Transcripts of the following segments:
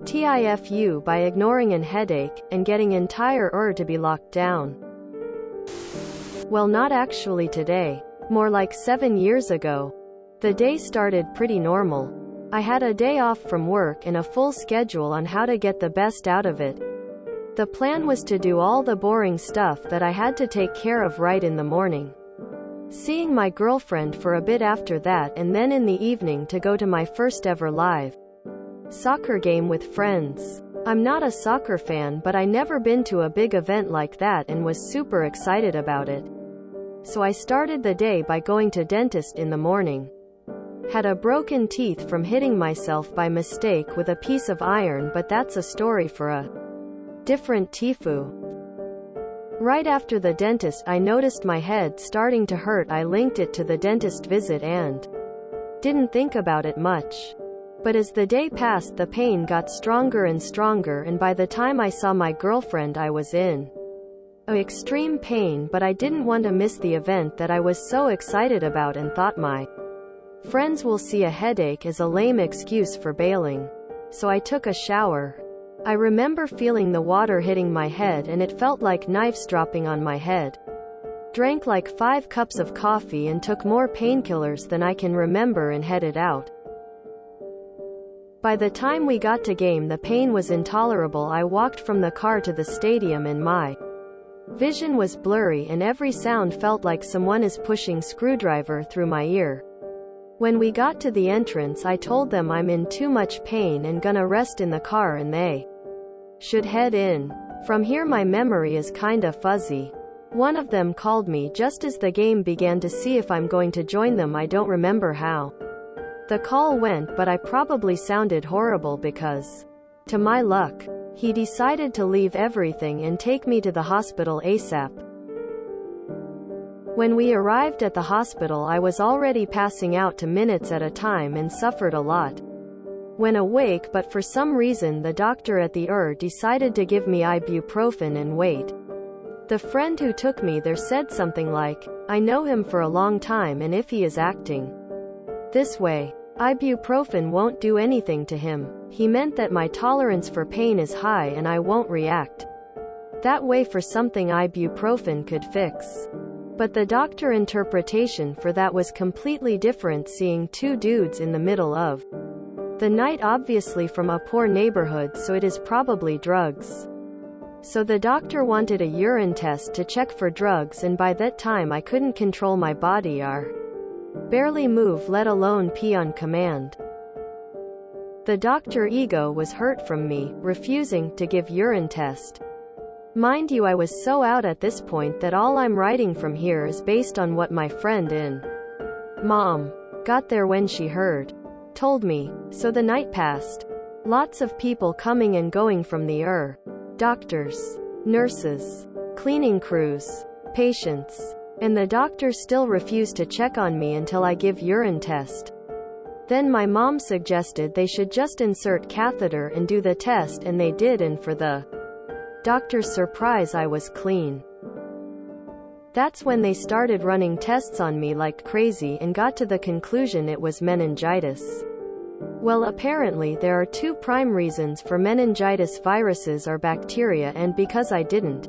TIFU by ignoring an headache, and getting entire to be locked down. Well, not actually today. More like 7 years ago. The day started pretty normal. I had a day off from work and a full schedule on how to get the best out of it. The plan was to do all the boring stuff that I had to take care of right in the morning. Seeing my girlfriend for a bit after that, and then in the evening to go to my first ever live soccer game with friends. I'm not a soccer fan, but I never been to a big event like that and was super excited about it. So I started the day by going to dentist in the morning. Had a broken teeth from hitting myself by mistake with a piece of iron, but that's a story for a different TIFU. Right after the dentist, I noticed my head starting to hurt. I linked it to the dentist visit and didn't think about it much. But as the day passed, the pain got stronger and stronger, and by the time I saw my girlfriend, I was in extreme pain, but I didn't want to miss the event that I was so excited about and thought my friends will see a headache as a lame excuse for bailing. So I took a shower. I remember feeling the water hitting my head, and it felt like knives dropping on my head. Drank like 5 cups of coffee and took more painkillers than I can remember and headed out. By the time we got to game, the pain was intolerable. I walked from the car to the stadium and my vision was blurry, and every sound felt like someone is pushing screwdriver through my ear. When we got to the entrance, I told them I'm in too much pain and gonna rest in the car and they should head in. From here my memory is kinda fuzzy. One of them called me just as the game began to see if I'm going to join them. I don't remember how the call went, but I probably sounded horrible because, to my luck, he decided to leave everything and take me to the hospital ASAP. When we arrived at the hospital, I was already passing out to minutes at a time and suffered a lot when awake, but for some reason the doctor at the decided to give me ibuprofen and wait. The friend who took me there said something like, "I know him for a long time, and if he is acting this way, ibuprofen won't do anything to him." He meant that my tolerance for pain is high and I won't react that way for something ibuprofen could fix. But the doctor interpretation for that was completely different, seeing 2 dudes in the middle of the night, obviously from a poor neighborhood, so it is probably drugs. So the doctor wanted a urine test to check for drugs, and by that time I couldn't control my body or barely move, let alone pee on command. The doctor ego was hurt from me refusing to give urine test. Mind you, I was so out at this point that all I'm writing from here is based on what my friend in mom got there when she heard told me. So the night passed. Lots of people coming and going from the doctors, nurses, cleaning crews, patients. And the doctor still refused to check on me until I give urine test. Then my mom suggested they should just insert catheter and do the test, and they did, and for the doctor's surprise I was clean. That's when they started running tests on me like crazy and got to the conclusion it was meningitis. Well, apparently there are 2 prime reasons for meningitis: viruses or bacteria, and because I didn't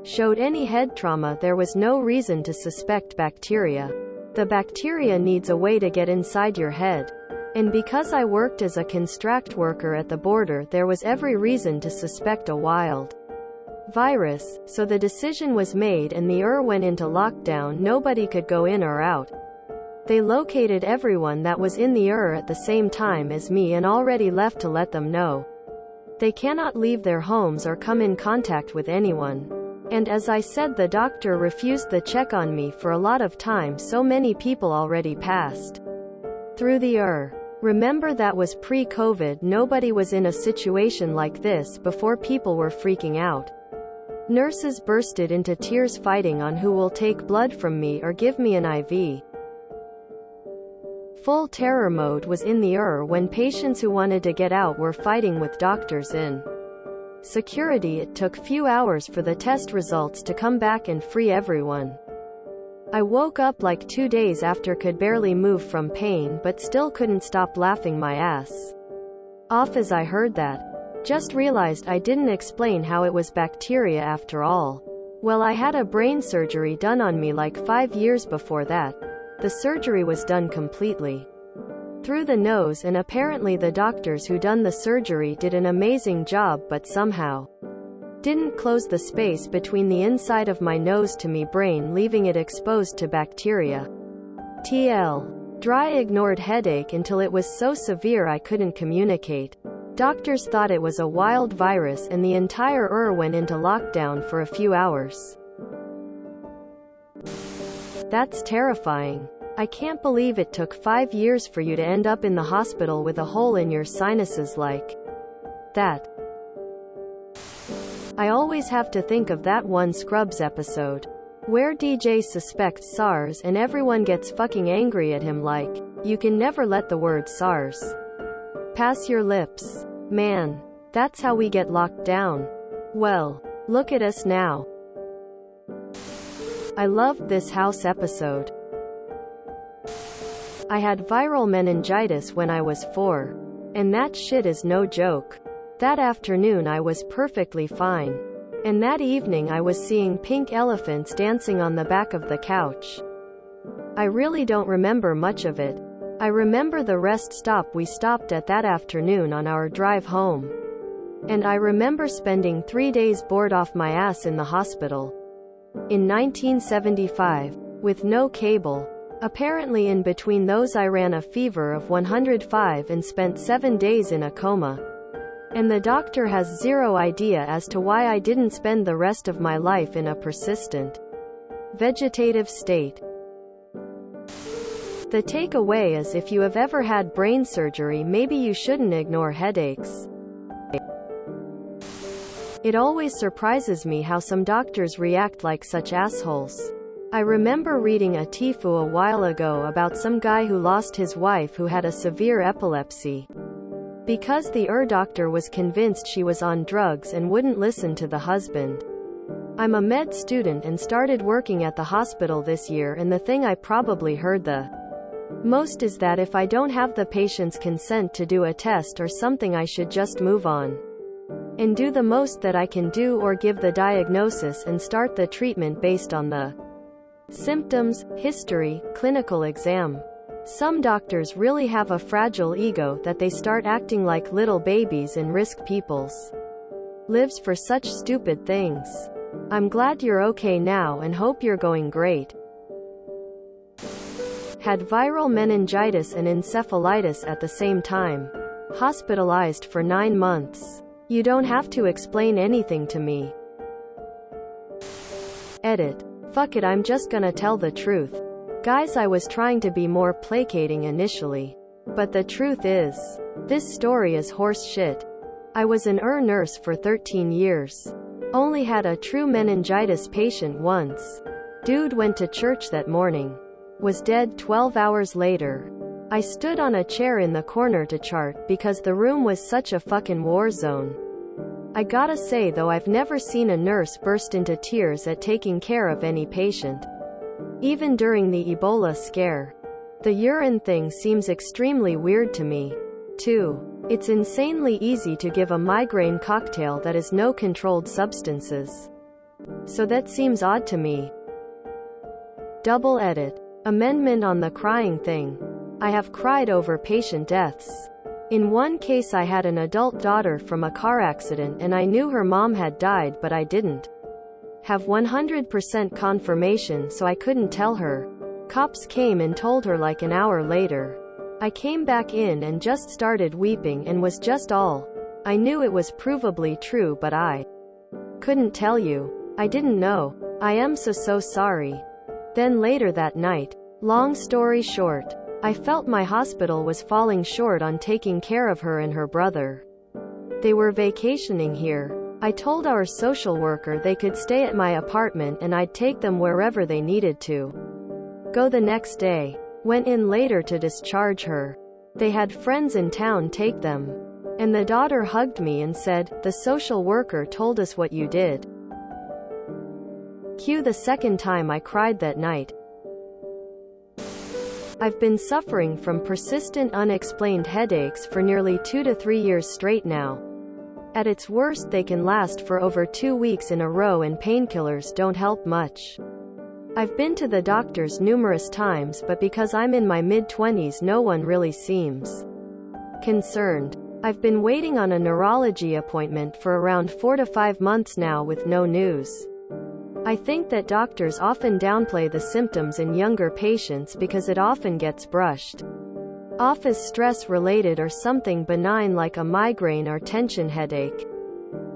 showed any head trauma, there was no reason to suspect bacteria. The bacteria needs a way to get inside your head. And because I worked as a construct worker at the border, there was every reason to suspect a wild virus. So the decision was made and the went into lockdown. Nobody could go in or out. They located everyone that was in the at the same time as me and already left to let them know they cannot leave their homes or come in contact with anyone. And as I said, the doctor refused the check on me for a lot of time, so many people already passed through the Remember, that was pre-COVID. Nobody was in a situation like this before. People were freaking out. Nurses bursted into tears fighting on who will take blood from me or give me an IV. Full terror mode was in the when patients who wanted to get out were fighting with doctors in security. It took few hours for the test results to come back and free everyone. I woke up like 2 days after, could barely move from pain, but still couldn't stop laughing my ass off as I heard that Just realized I didn't explain how it was bacteria after all. Well, I had a brain surgery done on me like 5 years before that. The surgery was done completely through the nose, and apparently the doctors who done the surgery did an amazing job, but somehow didn't close the space between the inside of my nose to me brain, leaving it exposed to bacteria. TL. Dry ignored headache until it was so severe I couldn't communicate. Doctors thought it was a wild virus and the entire went into lockdown for a few hours. That's terrifying. I can't believe it took 5 years for you to end up in the hospital with a hole in your sinuses like that. I always have to think of that one Scrubs episode where DJ suspects SARS and everyone gets fucking angry at him like, you can never let the word SARS pass your lips. Man, that's how we get locked down. Well, look at us now. I loved this house episode. I had viral meningitis when I was 4. And that shit is no joke. That afternoon I was perfectly fine. And that evening I was seeing pink elephants dancing on the back of the couch. I really don't remember much of it. I remember the rest stop we stopped at that afternoon on our drive home. And I remember spending 3 days bored off my ass in the hospital. In 1975. With no cable. Apparently in between those I ran a fever of 105 and spent 7 days in a coma. And the doctor has zero idea as to why I didn't spend the rest of my life in a persistent vegetative state. The takeaway is, if you have ever had brain surgery, maybe you shouldn't ignore headaches. It always surprises me how some doctors react like such assholes. I remember reading a TIFU a while ago about some guy who lost his wife who had a severe epilepsy. Because the doctor was convinced she was on drugs and wouldn't listen to the husband. I'm a med student and started working at the hospital this year, and the thing I probably heard the most is that if I don't have the patient's consent to do a test or something, I should just move on and do the most that I can do, or give the diagnosis and start the treatment based on the symptoms, history, clinical exam. Some doctors really have a fragile ego that they start acting like little babies and risk people's lives for such stupid things. I'm glad you're okay now and hope you're going great. Had viral meningitis and encephalitis at the same time. Hospitalized for 9 months. You don't have to explain anything to me. Edit. Fuck it, I'm just gonna tell the truth. Guys, I was trying to be more placating initially. But the truth is, this story is horse shit. I was an nurse for 13 years. Only had a true meningitis patient once. Dude went to church that morning. Was dead 12 hours later. I stood on a chair in the corner to chart because the room was such a fucking war zone. I gotta say though, I've never seen a nurse burst into tears at taking care of any patient. Even during the Ebola scare. The urine thing seems extremely weird to me. 2. It's insanely easy to give a migraine cocktail that is no controlled substances. So that seems odd to me. Double edit. Amendment on the crying thing. I have cried over patient deaths. In one case I had an adult daughter from a car accident and I knew her mom had died, but I didn't have 100% confirmation, so I couldn't tell her. Cops came and told her like an hour later. I came back in and just started weeping and was just all. I knew it was provably true, but I couldn't tell you. I didn't know. I am so sorry. Then later that night, long story short, I felt my hospital was falling short on taking care of her and her brother. They were vacationing here. I told our social worker they could stay at my apartment and I'd take them wherever they needed to go the next day. Went in later to discharge her. They had friends in town take them. And the daughter hugged me and said, "The social worker told us what you did." Cue the second time I cried that night. I've been suffering from persistent unexplained headaches for nearly 2 to 3 years straight now. At its worst they can last for over 2 weeks in a row and painkillers don't help much. I've been to the doctors numerous times, but because I'm in my mid-20s no one really seems concerned. I've been waiting on a neurology appointment for around 4 to 5 months now with no news. I think that doctors often downplay the symptoms in younger patients because it often gets brushed off as stress-related or something benign like a migraine or tension headache.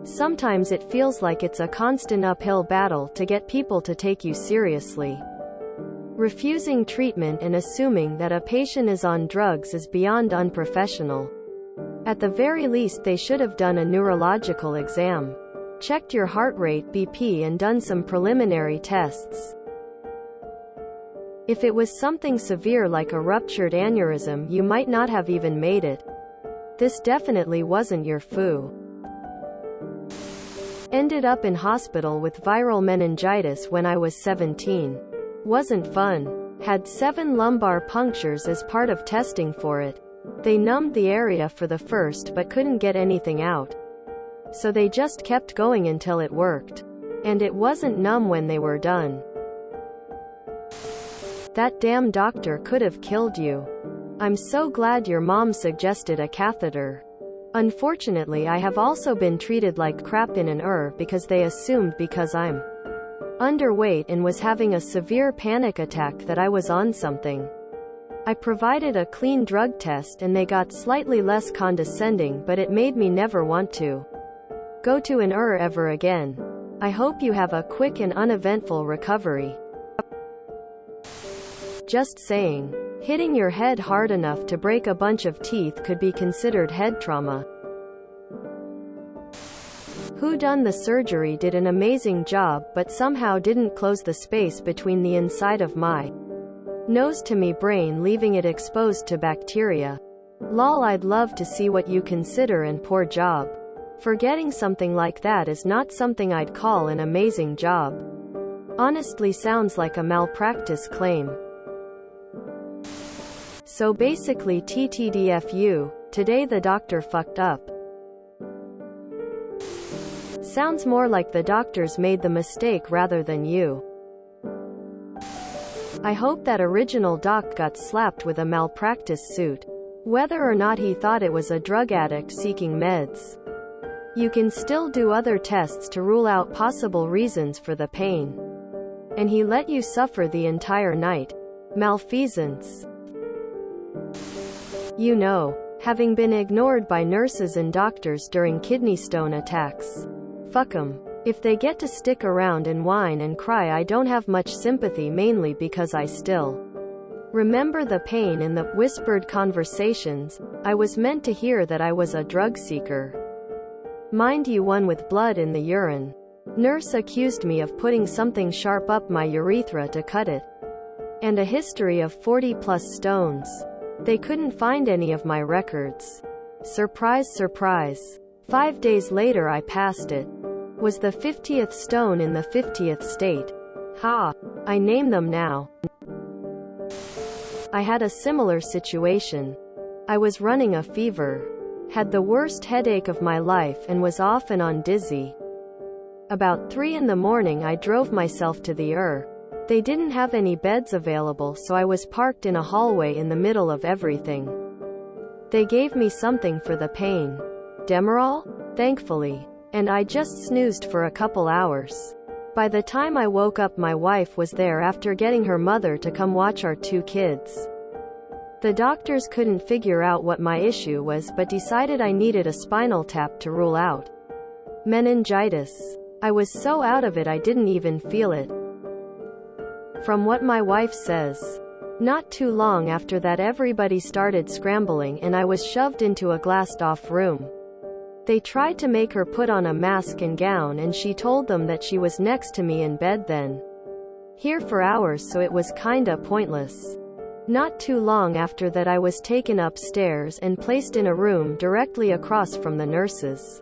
Sometimes it feels like it's a constant uphill battle to get people to take you seriously. Refusing treatment and assuming that a patient is on drugs is beyond unprofessional. At the very least they should have done a neurological exam, checked your heart rate, BP, and done some preliminary tests. If it was something severe like a ruptured aneurysm, you might not have even made it. This definitely wasn't your flu. Ended up in hospital with viral meningitis when I was 17. Wasn't fun. Had 7 lumbar punctures as part of testing for it. They numbed the area for the first but couldn't get anything out. So they just kept going until it worked. And it wasn't numb when they were done. That damn doctor could have killed you. I'm so glad your mom suggested a catheter. Unfortunately, I have also been treated like crap in an ER because they assumed because I'm underweight and was having a severe panic attack that I was on something. I provided a clean drug test and they got slightly less condescending, but it made me never want to go to an ER ever again. I hope you have a quick and uneventful recovery. Just saying. Hitting your head hard enough to break a bunch of teeth could be considered head trauma. Who done the surgery did an amazing job, but somehow didn't close the space between the inside of my nose to me brain, leaving it exposed to bacteria. Lol, I'd love to see what you consider, and poor job. Forgetting something like that is not something I'd call an amazing job. Honestly sounds like a malpractice claim. So basically TTDFU, today the doctor fucked up. Sounds more like the doctors made the mistake rather than you. I hope that original doc got slapped with a malpractice suit. Whether or not he thought it was a drug addict seeking meds. You can still do other tests to rule out possible reasons for the pain. And he let you suffer the entire night. Malfeasance. You know, having been ignored by nurses and doctors during kidney stone attacks. Fuck 'em. If they get to stick around and whine and cry, I don't have much sympathy, mainly because I still remember the pain in the whispered conversations. I was meant to hear that I was a drug seeker. Mind you, one with blood in the urine. Nurse accused me of putting something sharp up my urethra to cut it. And a history of 40+ stones. They couldn't find any of my records. Surprise, surprise. 5 days later I passed it. Was the 50th stone in the 50th state. Ha! I name them now. I had a similar situation. I was running a fever. Had the worst headache of my life and was off and on dizzy. About 3 in the morning I drove myself to the ER. They didn't have any beds available, so I was parked in a hallway in the middle of everything. They gave me something for the pain. Demerol? Thankfully. And I just snoozed for a couple hours. By the time I woke up, my wife was there after getting her mother to come watch our 2 kids. The doctors couldn't figure out what my issue was, but decided I needed a spinal tap to rule out meningitis. I was so out of it I didn't even feel it. From what my wife says. Not too long after that everybody started scrambling and I was shoved into a glassed-off room. They tried to make her put on a mask and gown, and she told them that she was next to me in bed then. Here for hours, so it was kinda pointless. Not too long after that I was taken upstairs and placed in a room directly across from the nurses'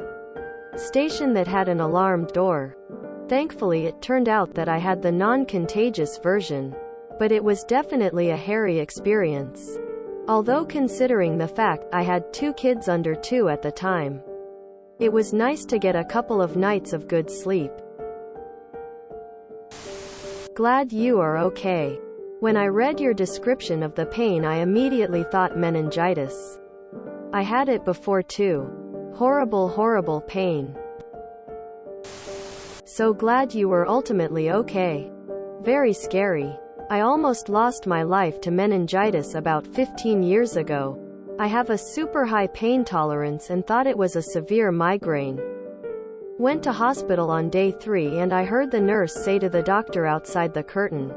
station that had an alarmed door. Thankfully it turned out that I had the non-contagious version. But it was definitely a hairy experience. Although considering the fact I had 2 kids under 2 at the time. It was nice to get a couple of nights of good sleep. Glad you are okay. When I read your description of the pain, I immediately thought meningitis. I had it before too. Horrible, horrible pain. So glad you were ultimately okay. Very scary. I almost lost my life to meningitis about 15 years ago. I have a super high pain tolerance and thought it was a severe migraine. Went to hospital on day 3 and I heard the nurse say to the doctor outside the curtain,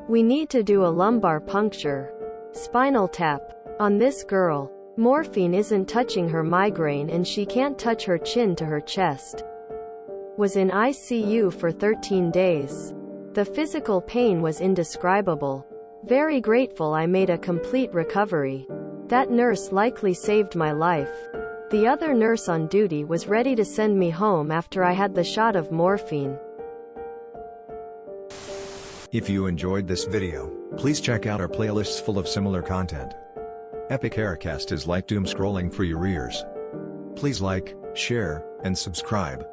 "We need to do a lumbar puncture. Spinal tap. On this girl. Morphine isn't touching her migraine and she can't touch her chin to her chest." Was in ICU for 13 days. The physical pain was indescribable. Very grateful I made a complete recovery. That nurse likely saved my life. The other nurse on duty was ready to send me home after I had the shot of morphine. If you enjoyed this video, please check out our playlists full of similar content. Epic Aircast is like doom scrolling for your ears. Please like, share, and subscribe.